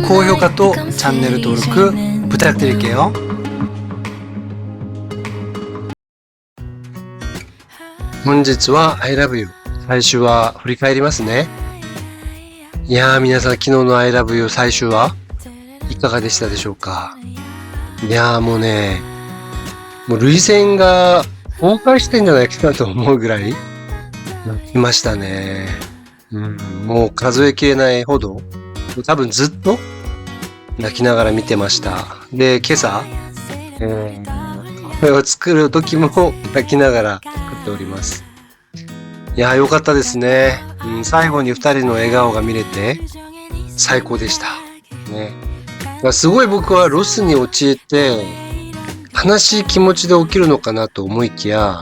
高評価とチャンネル登録부탁드릴게요。本日は I love you 最終話振り返りますね。いやー皆さん昨日の I love you 最終話いかがでしたでしょうか。いやーもうね、もう涙腺が崩壊してんじゃないかなと思うぐらい泣きましたね。もう数えきれないほど多分ずっと泣きながら見てました。で、今朝、これを作る時も泣きながら作っております。いやーよかったですね。最後に2人の笑顔が見れて最高でした。ね。すごい僕はロスに陥って悲しい気持ちで起きるのかなと思いきや、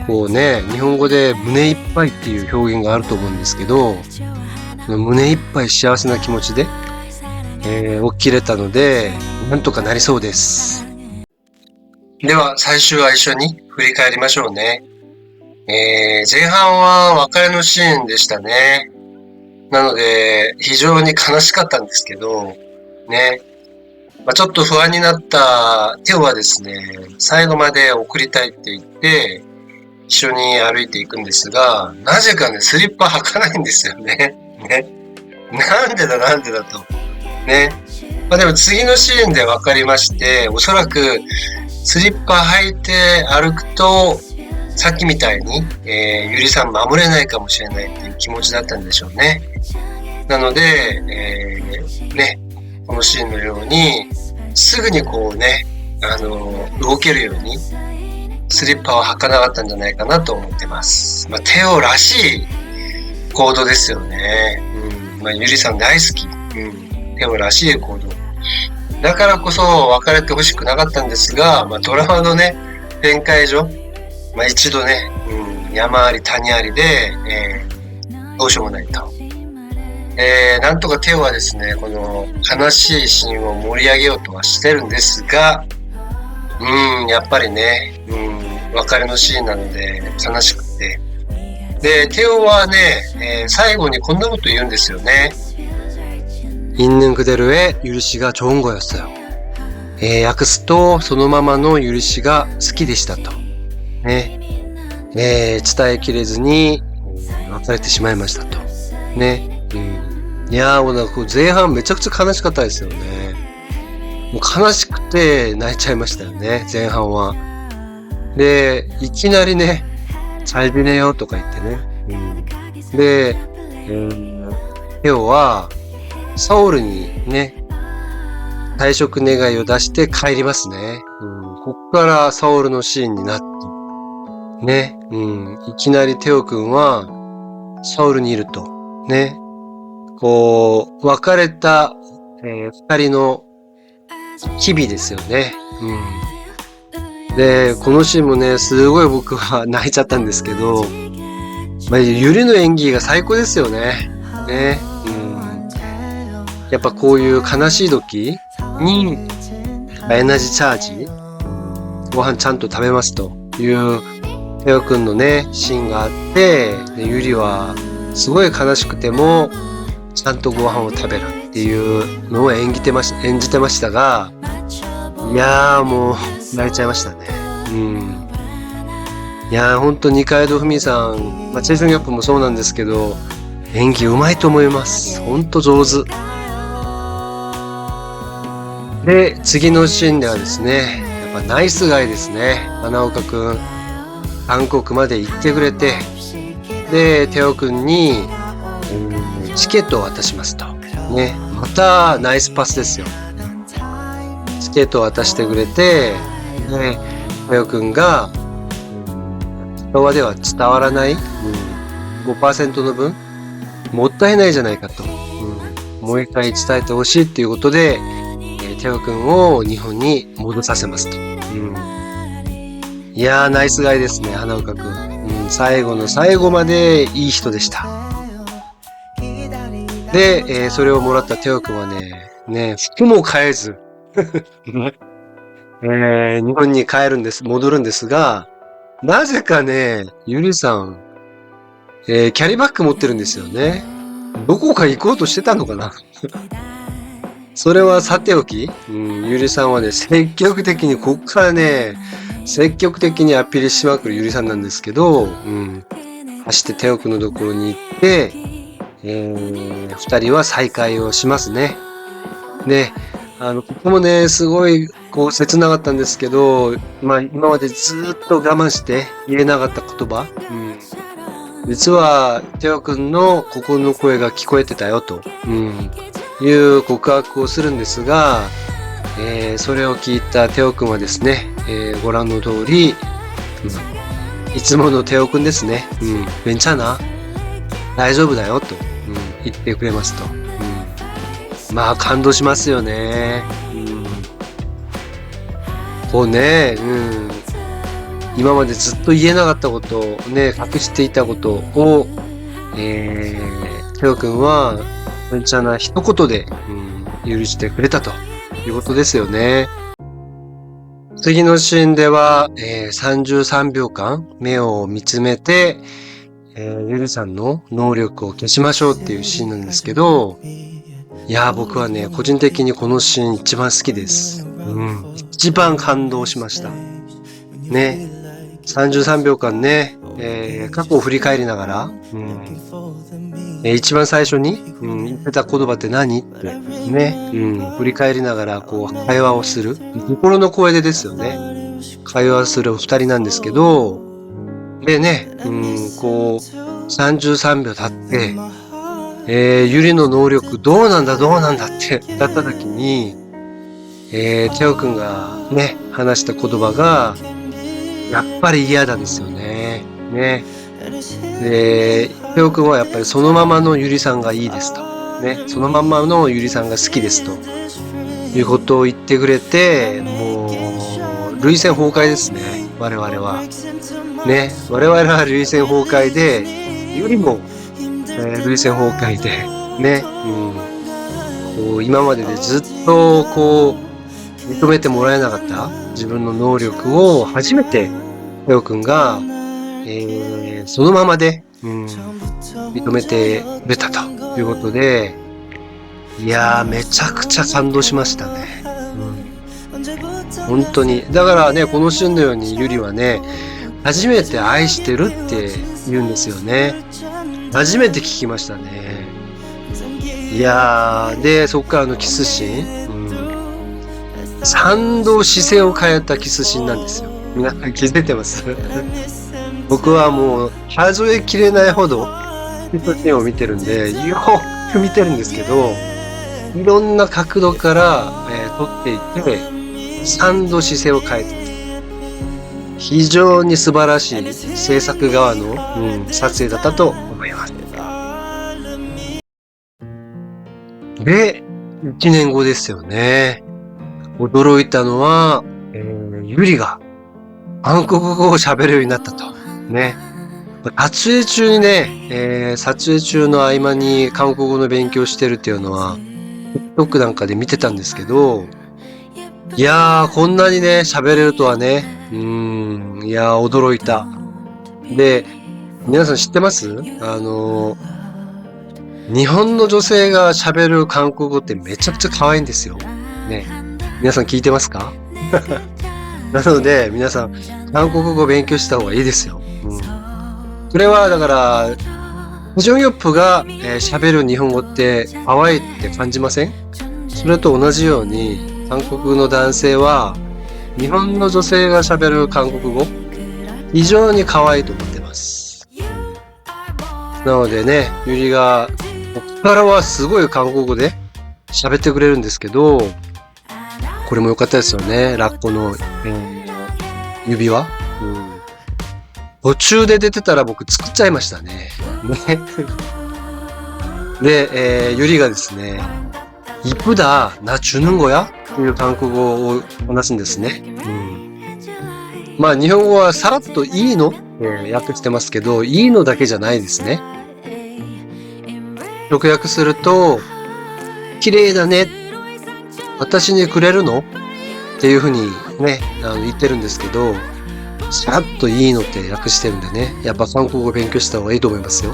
こうね、日本語で胸いっぱいっていう表現があると思うんですけど、胸いっぱい幸せな気持ちで、起きれたので、なんとかなりそうです。では、最終は一緒に振り返りましょうね。前半は別れのシーンでしたね。なので、非常に悲しかったんですけど、ね。ちょっと不安になったテオはですね、最後まで送りたいって言って、一緒に歩いていくんですが、なぜかね、スリッパ履かないんですよね。ね。なんでだと。ね。でも次のシーンで分かりまして、おそらくスリッパ履いて歩くと、さっきみたいに、ゆりさん守れないかもしれないっていう気持ちだったんでしょうね。なので、ね、このシーンのように、すぐにこうね、動けるように、スリッパを履かなかったんじゃないかなと思ってます。テオらしい行動ですよね。ゆりさん大好き。テオらしい行動。だからこそ別れてほしくなかったんですが、ドラマのね、展開上、一度ね、山あり谷ありで、どうしようもないと。なんとかテオはですね、この悲しいシーンを盛り上げようとはしてるんですが、やっぱりね、別れのシーンなので悲しくて。で、テオはね、最後にこんなこと言うんですよね。있는 그대로의 유리씨가 좋은 거였어요.訳すと、そのままのユリ氏が好きでしたと。ね。伝えきれずに別れてしまいましたと。ね。いやーもうなんか前半めちゃくちゃ悲しかったですよね。もう悲しくて泣いちゃいましたよね、前半は。で、いきなりね、잘 지내요とか言ってね。で、テオはソウルにね、退職願いを出して帰りますね。こっからソウルのシーンになって、ね、いきなりテオくんはソウルにいると、ね、こう、別れた、二人の日々ですよね。で、このシーンもね、すごい僕は泣いちゃったんですけど、ゆりの演技が最高ですよね。ね。やっぱこういう悲しい時に、エナジーチャージ、ご飯ちゃんと食べますという、テオくんのね、シーンがあって、でゆりはすごい悲しくても、ちゃんとご飯を食べるっていうのを演じてましたが、いやーもう泣いちゃいましたね。いやーほんと二階堂ふみさん、チェイソンギャップもそうなんですけど、演技うまいと思います。ほんと上手。で、次のシーンではですね、やっぱナイスガイですね。花岡くん、韓国まで行ってくれて、で、テオくんに、チケットを渡しますと。ね。また、ナイスパスですよ。チケットを渡してくれて、で、テオくんが、昭和では伝わらない、5% の分、もったいないじゃないかと。もう一回伝えてほしいっていうことで、テオくんを日本に戻させますと。いやー、ナイスガイですね、花岡くん。最後の最後までいい人でした。で、それをもらったテオくんはね、服も変えず、日本に戻るんですが、なぜかね、ゆりさん、キャリーバッグ持ってるんですよね。どこか行こうとしてたのかなそれはさておき、ゆりさんはね、積極的に、こっからね、積極的にアピールしまくるゆりさんなんですけど、走ってテオくんのところに行って、二人は再会をしますね。で、ここもね、すごい、こう、切なかったんですけど、まあ、今までずっと我慢して言えなかった言葉、実は、テオくんの心の声が聞こえてたよと、いう告白をするんですが、それを聞いたテオくんはですね、ご覧の通り、いつものテオくんですね。ベンチャーな、大丈夫だよと、言ってくれますと。まあ感動しますよね。こうね、今までずっと言えなかったことをね、隠していたことを、テオくんは、ベンチャーな一言で、許してくれたということですよね。次のシーンでは、33秒間目を見つめて、ゆりさんの能力を消しましょうっていうシーンなんですけど、いやー僕はね、個人的にこのシーン一番好きです。一番感動しました。ね。33秒間ね、過去を振り返りながら、一番最初に、言ってた言葉って何ってね、振り返りながらこう会話をする。心の声でですよね。会話をする二人なんですけど、でね、こう、33秒経って、ゆりの能力どうなんだってなった時に、テオくんがね、話した言葉が、やっぱり嫌だですよね。ね。で、テオくんはやっぱりそのままのゆりさんがいいですと。ね。そのままのゆりさんが好きですと。いうことを言ってくれて、もう、涙腺崩壊ですね。我々は。ね。我々は涙腺崩壊で、ゆりも、涙腺崩壊で、ね。こう今まででずっと、こう、認めてもらえなかった自分の能力を初めて、テオくんが、そのままで、認めてくれたということで、いやー、めちゃくちゃ感動しましたね。本当に。だからね、このシーンのようにゆりはね、初めて愛してるって言うんですよね。初めて聞きましたね。いやー、で、そっからのキスシーン、3度姿勢を変えたキスシーンなんですよ。皆さん気づいてます僕はもう数えきれないほどキスシーンを見てるんで、よーく見てるんですけど、いろんな角度から、撮っていって、3度姿勢を変えて非常に素晴らしい制作側の、撮影だったと思います。で、1年後ですよね。驚いたのは、ゆりが韓国語を喋るようになったと。ね。撮影中にね、撮影中の合間に韓国語の勉強してるっていうのは、TikTok なんかで見てたんですけど、いやー、こんなにね、喋れるとはね、いやー、驚いた。で、皆さん知ってます？日本の女性が喋る韓国語ってめちゃくちゃ可愛いんですよ。ね。皆さん聞いてますか？なので、皆さん、韓国語勉強した方がいいですよ。それは、だから、ホジョンヨップが喋る日本語って可愛いって感じません？それと同じように、韓国の男性は、日本の女性が喋る韓国語、非常に可愛いと思ってます。なのでね、ゆりが、ここからはすごい韓国語で喋ってくれるんですけど、これも良かったですよね。ラッコの、指輪、途中で出てたら僕作っちゃいましたね。で、ゆりがですね、이쁘다、나 주는 거야? という韓国語を話すんですね。まあ日本語はさらっといいの、訳してますけど、いいのだけじゃないですね。直訳すると、綺麗だね。私にくれるのっていうふうにね、言ってるんですけど、さらっといいのって訳してるんでね。やっぱ韓国語勉強した方がいいと思いますよ。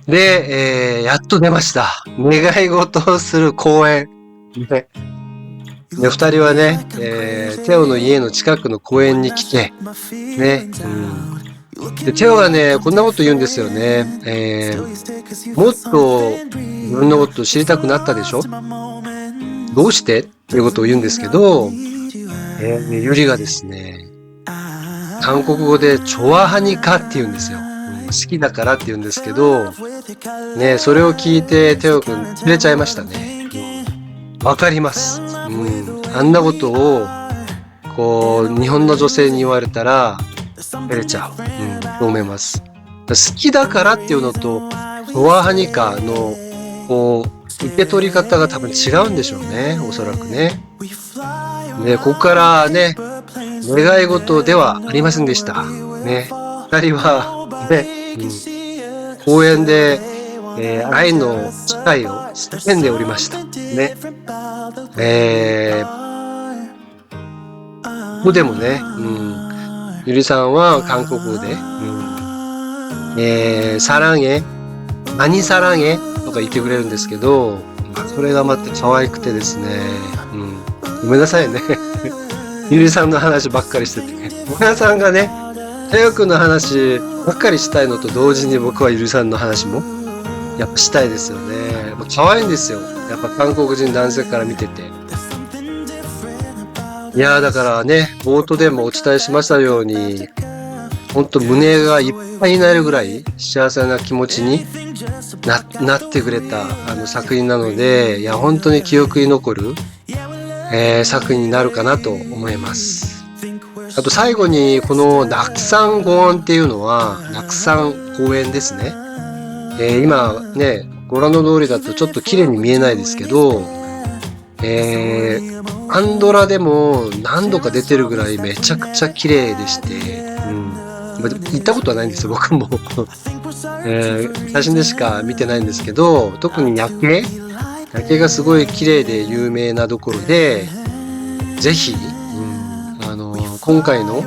で、やっと出ました。願い事をする公園。ね。で、二人はね、テオの家の近くの公園に来て、ね。で、テオがね、こんなこと言うんですよね。もっと自分のことを知りたくなったでしょ？どうしてっていうことを言うんですけど、ユリがですね、韓国語でチョワハニカって言うんですよ。好きだからって言うんですけど、ね、それを聞いてテオくん釣れちゃいましたね。わかります。あんなことを、こう、日本の女性に言われたら、照れちゃう。と思います。好きだからっていうのと、チョワハニカの、こう、受け取り方が多分違うんでしょうね。おそらくね。で、ここからね、願い事ではありませんでした。ね。二人は、ね、公園で、愛の誓いを叫んでおりました。ね。ここでもね、ゆりさんは韓国語で、사랑해、何사랑해とか言ってくれるんですけど、それがまた可愛くてですね、ごめんなさいね。ゆりさんの話ばっかりしてて、ごめんさんがね、テオくんの話ばっかりしたいのと同時に僕はゆりさんの話もやっぱしたいですよね。可愛いんですよ。やっぱ韓国人男性から見てて。いやーだからね、冒頭でもお伝えしましたように、ほんと胸がいっぱいになるぐらい幸せな気持ちになってくれた作品なので、いや本当に記憶に残る、作品になるかなと思います。あと最後にこの낙산公園っていうのは낙san公園ですね。今ね、ご覧の通りだとちょっと綺麗に見えないですけど、パンドラでも何度か出てるぐらいめちゃくちゃ綺麗でして、行ったことはないんですよ、僕も。写真でしか見てないんですけど、特に夜景がすごい綺麗で有名なところで、ぜひ、今回の、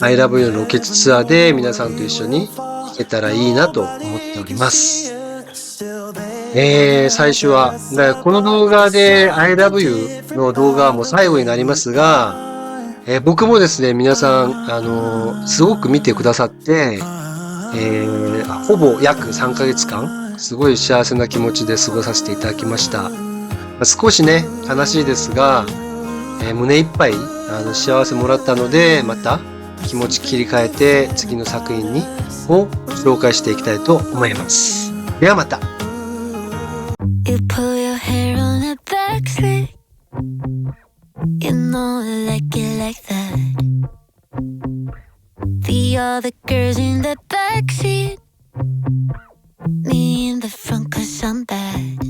I love you のロケツアーで皆さんと一緒に行けたらいいなと思っております。最初は、この動画で I love you の動画はもう最後になりますが、僕もですね、皆さん、すごく見てくださって、ほぼ約3ヶ月間、すごい幸せな気持ちで過ごさせていただきました。少しね、悲しいですが、胸いっぱい、幸せもらったので、また気持ち切り替えて次の作品を紹介していきたいと思います。ではまた。You pull your hair on a back slick. You know I like it like that. The other girls in the backseat, me in the front 'cause I'm bad.